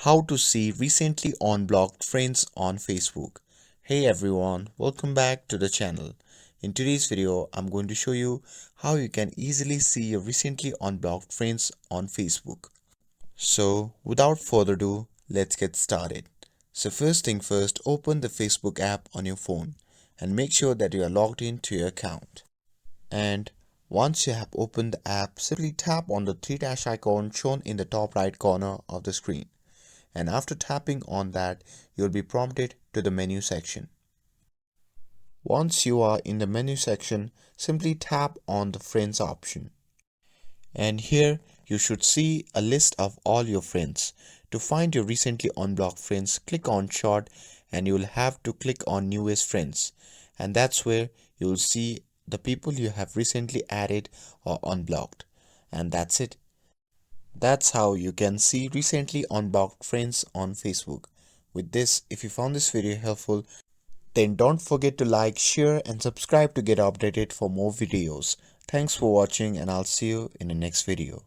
How to see recently unblocked friends on Facebook. Hey everyone, welcome back to the channel. In today's video, I'm going to show you how you can easily see your recently unblocked friends on Facebook. So without further ado, let's get started. So first thing first, open the Facebook app on your phone and make sure that you are logged into your account. And once you have opened the app, simply tap on the three dash icon shown in the top right corner of the screen. And after tapping on that, you'll be prompted to the menu section. Once you are in the menu section, simply tap on the friends option. And here you should see a list of all your friends. To find your recently unblocked friends, click on short and you'll have to click on newest friends. And that's where you'll see the people you have recently added or unblocked. And that's it. That's how you can see recently unblocked friends on Facebook. With this, if you found this video helpful, then don't forget to like, share and subscribe to get updated for more videos. Thanks for watching and I'll see you in the next video.